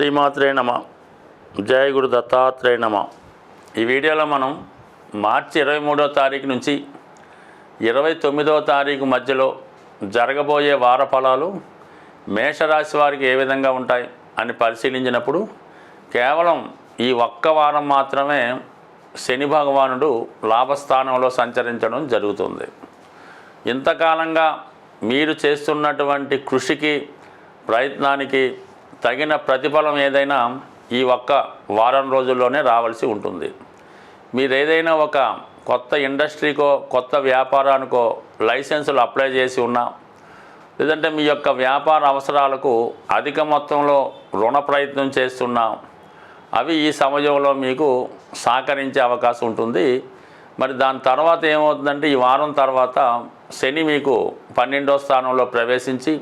శ్రీమాత్రే నమ. జయ గురు దత్తాత్రేయ నమ. ఈ వీడియోలో మనం మార్చి 23వ తారీఖు నుంచి 29వ తారీఖు మధ్యలో జరగబోయే వార ఫలాలు మేషరాశి వారికి ఏ విధంగా ఉంటాయి అని పరిశీలించినప్పుడు కేవలం ఈ ఒక్క వారం మాత్రమే శని భగవానుడు లాభస్థానంలో సంచరించడం జరుగుతుంది. ఇంతకాలంగా మీరు చేస్తున్నటువంటి కృషికి ప్రయత్నానికి తగిన ప్రతిఫలం ఏదైనా ఈ ఒక్క వారం రోజుల్లోనే రావాల్సి ఉంటుంది. మీరు ఏదైనా ఒక కొత్త ఇండస్ట్రీకో కొత్త వ్యాపారానికో లైసెన్సులు అప్లై చేసి ఉన్నా, లేదంటే మీ యొక్క వ్యాపార అవసరాలకు అధిక మొత్తంలో రుణ ప్రయత్నం చేస్తున్నా, అవి ఈ సమయంలో మీకు సహకరించే అవకాశం ఉంటుంది. మరి దాని తర్వాత ఏమవుతుందంటే ఈ వారం తర్వాత శని మీకు 12వ స్థానంలో ప్రవేశించి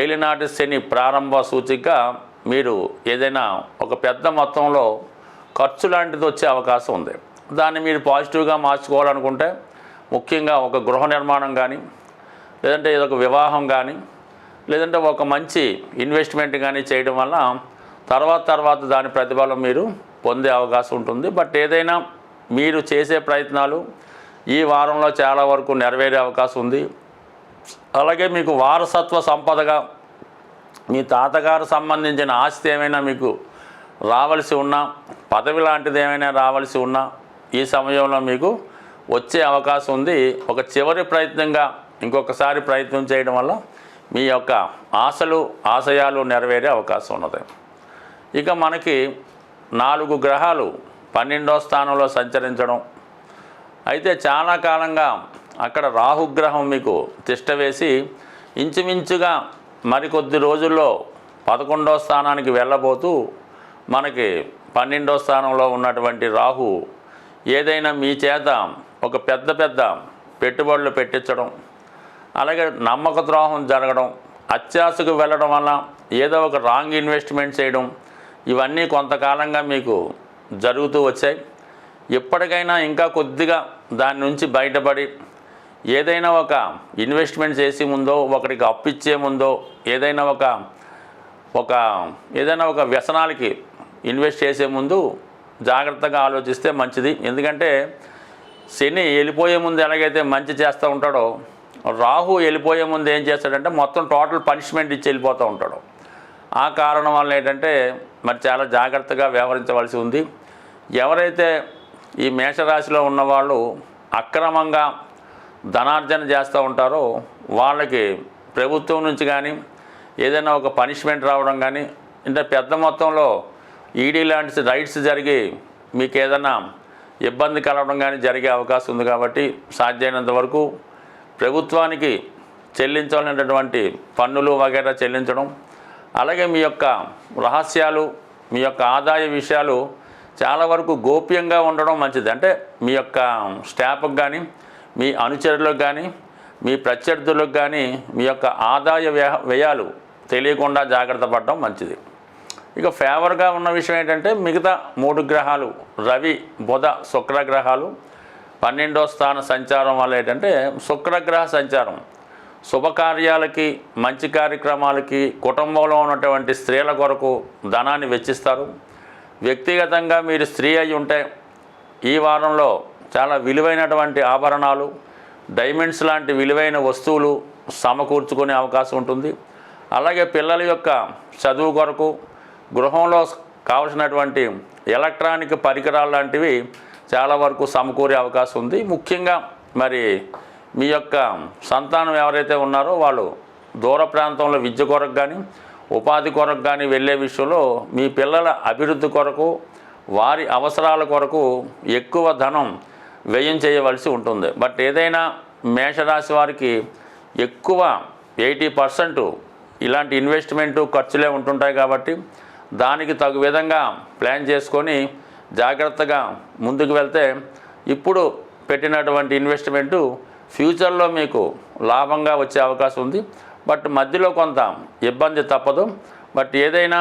ఏలినాటి శని ప్రారంభ సూచిక మీరు ఏదైనా ఒక పెద్ద మొత్తంలో ఖర్చు లాంటిది వచ్చే అవకాశం ఉంది. దాన్ని మీరు పాజిటివ్గా మార్చుకోవాలనుకుంటే ముఖ్యంగా ఒక గృహ నిర్మాణం కానీ, లేదంటే ఒక వివాహం కానీ, లేదంటే ఒక మంచి ఇన్వెస్ట్మెంట్ కానీ చేయడం వల్ల తర్వాత దాని ప్రతిఫలం మీరు పొందే అవకాశం ఉంటుంది. బట్ ఏదైనా మీరు చేసే ప్రయత్నాలు ఈ వారంలో చాలా వరకు నెరవేరే అవకాశం ఉంది. అలాగే మీకు వారసత్వ సంపదగా మీ తాతగారు సంబంధించిన ఆస్తి ఏమైనా మీకు రావాల్సి ఉన్నా, పదవి లాంటిది ఏమైనా రావాల్సి ఉన్నా ఈ సమయంలో మీకు వచ్చే అవకాశం ఉంది. ఒక చివరి ప్రయత్నంగా ఇంకొకసారి ప్రయత్నం చేయడం వల్ల మీ యొక్క ఆశయాలు నెరవేరే అవకాశం ఉన్నది. ఇక మనకి 4 గ్రహాలు 12వ స్థానంలో సంచరించడం, అయితే చాలా కాలంగా అక్కడ రాహుగ్రహం మీకు తిష్ట వేసి ఇంచుమించుగా మరికొద్ది రోజుల్లో 11వ స్థానానికి వెళ్ళబోతూ మనకి 12వ స్థానంలో ఉన్నటువంటి రాహు ఏదైనా మీ చేత ఒక పెద్ద పెట్టుబడులు పెట్టించడం, అలాగే నమ్మక ద్రోహం జరగడం, అత్యాశకు వెళ్ళడం వల్ల ఏదో ఒక రాంగ్ ఇన్వెస్ట్మెంట్ చేయడం, ఇవన్నీ కొంతకాలంగా మీకు జరుగుతూ వచ్చాయి. ఎప్పటికైనా ఇంకా కొద్దిగా దాని నుంచి బయటపడి ఏదైనా ఒక ఇన్వెస్ట్మెంట్ చేసే ముందో, ఒకరికి అప్పిచ్చే ముందో, ఏదైనా ఒక వ్యసనాలకి ఇన్వెస్ట్ చేసే ముందు జాగ్రత్తగా ఆలోచిస్తే మంచిది. ఎందుకంటే శని వెళ్ళిపోయే ముందు ఎలాగైతే మంచి చేస్తూ ఉంటాడో, రాహు వెళ్ళిపోయే ముందు ఏం చేస్తాడంటే మొత్తం టోటల్ పనిష్మెంట్ ఇచ్చి వెళ్ళిపోతూ ఉంటాడు. ఆ కారణం వల్ల ఏంటంటే మరి చాలా జాగ్రత్తగా వ్యవహరించవలసి ఉంది. ఎవరైతే ఈ మేషరాశిలో ఉన్నవాళ్ళు అక్రమంగా ధనార్జన చేస్తూ ఉంటారో వాళ్ళకి ప్రభుత్వం నుంచి కానీ ఏదైనా ఒక పనిష్మెంట్ రావడం కానీ, అంటే పెద్ద మొత్తంలో ఈడీ లాంటి రైట్స్ జరిగి మీకు ఏదైనా ఇబ్బంది కలగడం కానీ జరిగే అవకాశం ఉంది. కాబట్టి సాధ్యమైనంత వరకు ప్రభుత్వానికి చెల్లించాలనేటటువంటి పన్నులు వగైరా చెల్లించడం, అలాగే మీ యొక్క రహస్యాలు, మీ యొక్క ఆదాయ విషయాలు చాలా వరకు గోప్యంగా ఉండడం మంచిది. అంటే మీ యొక్క స్టాఫ్కి కానీ, మీ అనుచరులకు కానీ, మీ ప్రత్యర్థులకు కానీ మీ యొక్క ఆదాయ వ్యయాలు తెలియకుండా జాగ్రత్త పడడం మంచిది. ఇక ఫేవర్గా ఉన్న విషయం ఏంటంటే మిగతా 3 గ్రహాలు రవి, బుధ, శుక్రగ్రహాలు 12వ స్థాన సంచారం వల్ల ఏంటంటే శుక్రగ్రహ సంచారం శుభకార్యాలకి, మంచి కార్యక్రమాలకి, కుటుంబంలో ఉన్నటువంటి స్త్రీల కొరకు ధనాన్ని వెచ్చిస్తారు. వ్యక్తిగతంగా మీరు స్త్రీ అయి ఉంటే ఈ వారంలో చాలా విలువైనటువంటి ఆభరణాలు, డైమండ్స్ లాంటి విలువైన వస్తువులు సమకూర్చుకునే అవకాశం ఉంటుంది. అలాగే పిల్లల యొక్క చదువు కొరకు, గృహంలో కావలసినటువంటి ఎలక్ట్రానిక్ పరికరాలు లాంటివి చాలా వరకు సమకూరే అవకాశం ఉంది. ముఖ్యంగా మరి మీ యొక్క సంతానం ఎవరైతే ఉన్నారో వాళ్ళు దూర ప్రాంతంలో విద్య కొరకు కానీ, ఉపాధి కొరకు కానీ వెళ్ళే విషయంలో మీ పిల్లల అభివృద్ధి కొరకు, వారి అవసరాల కొరకు ఎక్కువ ధనం వ్యయం చేయవలసి ఉంటుంది. బట్ ఏదైనా మేషరాశి వారికి ఎక్కువ 80% ఇలాంటి ఇన్వెస్ట్మెంటు ఖర్చులే ఉంటుంటాయి. కాబట్టి దానికి తగు విధంగా ప్లాన్ చేసుకొని జాగ్రత్తగా ముందుకు వెళ్తే ఇప్పుడు పెట్టినటువంటి ఇన్వెస్ట్మెంటు ఫ్యూచర్లో మీకు లాభంగా వచ్చే అవకాశం ఉంది. బట్ మధ్యలో కొంత ఇబ్బంది తప్పదు. బట్ ఏదైనా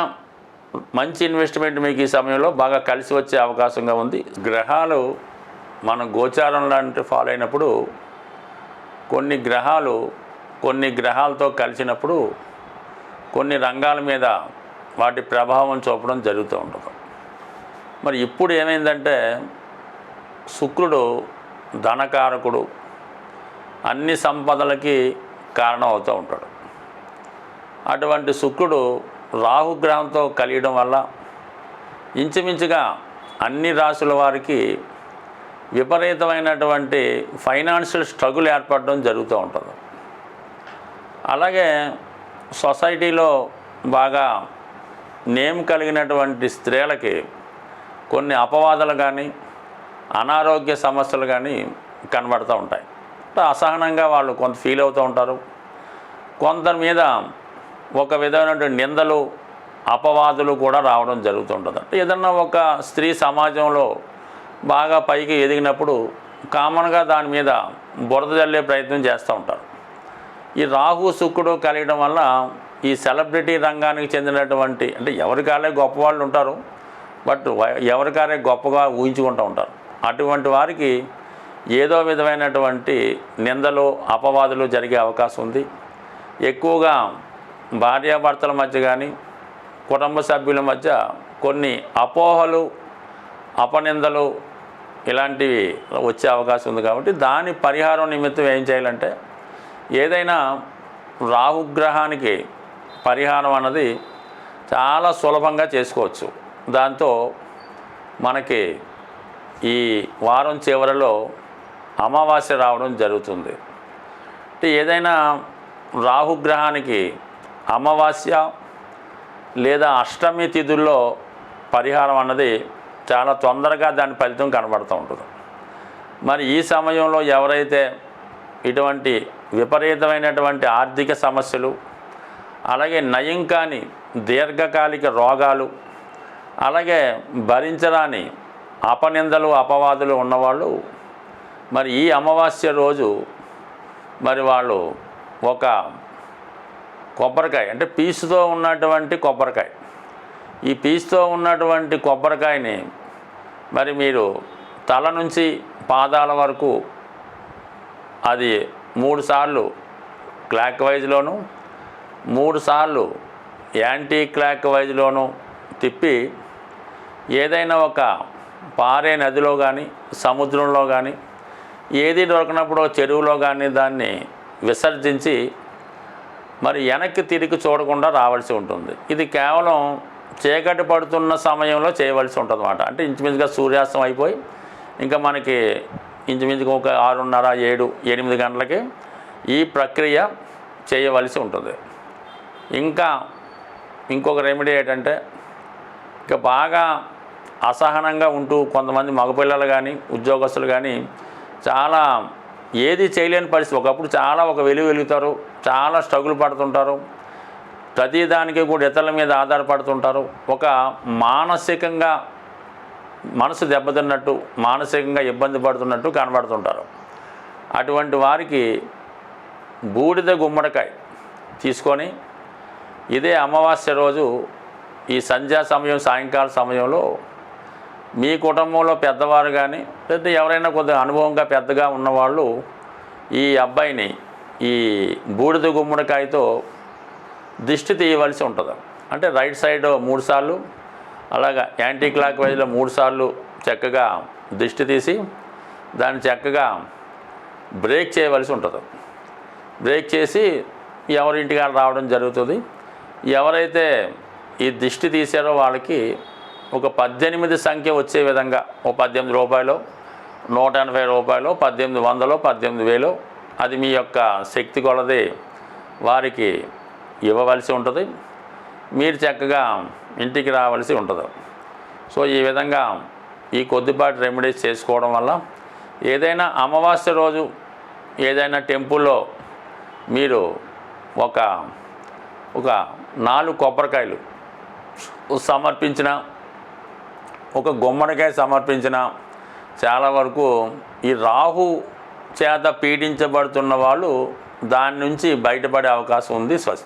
మంచి ఇన్వెస్ట్మెంట్ మీకు ఈ సమయంలో బాగా కలిసి వచ్చే అవకాశంగా ఉంది. గ్రహాలు మన గోచారం లాంటి ఫాలో అయినప్పుడు కొన్ని గ్రహాలతో కలిసినప్పుడు కొన్ని రంగాల మీద వాటి ప్రభావం చూపడం జరుగుతూ ఉంటుంది. మరి ఇప్పుడు ఏమైందంటే శుక్రుడు ధనకారకుడు, అన్ని సంపదలకి కారణం అవుతూ ఉంటాడు. అటువంటి శుక్రుడు రాహుగ్రహంతో కలియడం వల్ల ఇంచుమించుగా అన్ని రాశుల వారికి విపరీతమైనటువంటి ఫైనాన్షియల్ స్ట్రగుల్ ఏర్పడడం జరుగుతూ ఉంటుంది. అలాగే సొసైటీలో బాగా నేమ్ కలిగినటువంటి స్త్రీలకి కొన్ని అపవాదాలు కానీ అనారోగ్య సమస్యలు కానీ కనబడుతూ ఉంటాయి. అసహనంగా వాళ్ళు కొంత ఫీల్ అవుతూ ఉంటారు. కొందరి మీద ఒక విధమైనటువంటి నిందలు అపవాదులు కూడా రావడం జరుగుతుంటుంది. అంటే ఏదన్నా ఒక స్త్రీ సమాజంలో బాగా పైకి ఎదిగినప్పుడు కామన్గా దాని మీద బురద జల్లే ప్రయత్నం చేస్తూ ఉంటారు. ఈ రాహు శుక్రుడు కలియడం వల్ల ఈ సెలబ్రిటీ రంగానికి చెందినటువంటి, అంటే ఎవరికాలే గొప్పవాళ్ళు ఉంటారు, బట్ ఎవరికాలే గొప్పగా ఊహించుకుంటూ ఉంటారు. అటువంటి వారికి ఏదో విధమైనటువంటి నిందలు అపవాదులు జరిగే అవకాశం ఉంది. ఎక్కువగా భార్యాభర్తల మధ్య కానీ కుటుంబ సభ్యుల మధ్య కొన్ని అపోహలు అపనిందలు ఇలాంటివి వచ్చే అవకాశం ఉంది. కాబట్టి దాని పరిహారం నిమిత్తం ఏం చేయాలంటే ఏదైనా రాహుగ్రహానికి పరిహారం అన్నది చాలా సులభంగా చేసుకోవచ్చు. దాంతో మనకి ఈ వారం చివరిలో అమావాస్య రావడం జరుగుతుంది. అంటే ఏదైనా రాహుగ్రహానికి అమావాస్య లేదా అష్టమి తిథుల్లో పరిహారం అన్నది చాలా తొందరగా దాని ఫలితం కనబడుతూ ఉంటుంది. మరి ఈ సమయంలో ఎవరైతే ఇటువంటి విపరీతమైనటువంటి ఆర్థిక సమస్యలు, అలాగే నయం కాని దీర్ఘకాలిక రోగాలు, అలాగే భరించరాని అపనిందలు అపవాదులు ఉన్నవాళ్ళు మరి ఈ అమావాస్య రోజు మరి వాళ్ళు ఒక కొబ్బరికాయ, అంటే పీచుతో ఉన్నటువంటి కొబ్బరికాయ, ఈ పీచుతో ఉన్నటువంటి కొబ్బరికాయని మరి మీరు తల నుంచి పాదాల వరకు అది 3 సార్లు క్లాక్ వైజ్లోను 3 సార్లు యాంటీ క్లాక్ వైజ్లోను తిప్పి ఏదైనా ఒక పారే నదిలో కానీ సముద్రంలో కానీ ఏది దొరకనప్పుడు చెరువులో కానీ దాన్ని విసర్జించి మరి వెనక్కి తిరిగి చూడకుండా రావాల్సి ఉంటుంది. ఇది కేవలం చీకటి పడుతున్న సమయంలో చేయవలసి ఉంటుంది అన్నమాట. అంటే ఇంచుమించుగా సూర్యాస్తం అయిపోయి ఇంకా మనకి ఇంచుమించుగా ఒక 6:30, 7, 8 గంటలకి ఈ ప్రక్రియ చేయవలసి ఉంటుంది. ఇంకా ఇంకొక రెమెడీ ఏంటంటే ఇంకా బాగా అసహనంగా ఉంటూ కొంతమంది మగపిల్లలు కానీ ఉద్యోగస్తులు కానీ చాలా ఏది చేయలేని పరిస్థితి, ఒకప్పుడు చాలా ఒక వెలుగుతారు, చాలా స్ట్రగుల్ పడుతుంటారు, ప్రతిదానికి కూడా ఇతరుల మీద ఆధారపడుతుంటారు, ఒక మానసికంగా మనసు దెబ్బతిన్నట్టు మానసికంగా ఇబ్బంది పడుతున్నట్టు కనబడుతుంటారు. అటువంటి వారికి బూడిద గుమ్మడికాయ తీసుకొని ఇదే అమావాస్య రోజు ఈ సంధ్యా సమయం సాయంకాల సమయంలో మీ కుటుంబంలో పెద్దవారు కానీ లేదా ఎవరైనా కొద్దిగా అనుభవంగా పెద్దగా ఉన్నవాళ్ళు ఈ అబ్బాయిని ఈ బూడిద గుమ్మడికాయతో దిష్టి తీయవలసి ఉంటుంది. అంటే రైట్ సైడ్ 3 సార్లు, అలాగా యాంటీ క్లాక్ వైజ్లో 3 సార్లు చక్కగా దిష్టి తీసి దాన్ని చక్కగా బ్రేక్ చేయవలసి ఉంటుంది. బ్రేక్ చేసి ఎవరింటికి రావడం జరుగుతుంది. ఎవరైతే ఈ దిష్టి తీసారో వాళ్ళకి ఒక 18 సంఖ్య వచ్చే విధంగా ఓ 18 రూపాయలు, 180 రూపాయలు, 1800, 18,000 అది మీ యొక్క శక్తి కొలది వారికి ఇవ్వవలసి ఉంటుంది. మీరు చక్కగా ఇంటికి రావాల్సి ఉంటుంది. సో ఈ విధంగా ఈ కొద్దిపాటి రెమెడీస్ చేసుకోవడం వల్ల ఏదైనా అమావాస్య రోజు ఏదైనా టెంపుల్లో మీరు ఒక 4 కొబ్బరికాయలు సమర్పించిన, ఒక గుమ్మడికాయ సమర్పించిన చాలా వరకు ఈ రాహు చేత పీడించబడుతున్న వాళ్ళు దాని నుంచి బయటపడే అవకాశం ఉంది. స్వస్తి.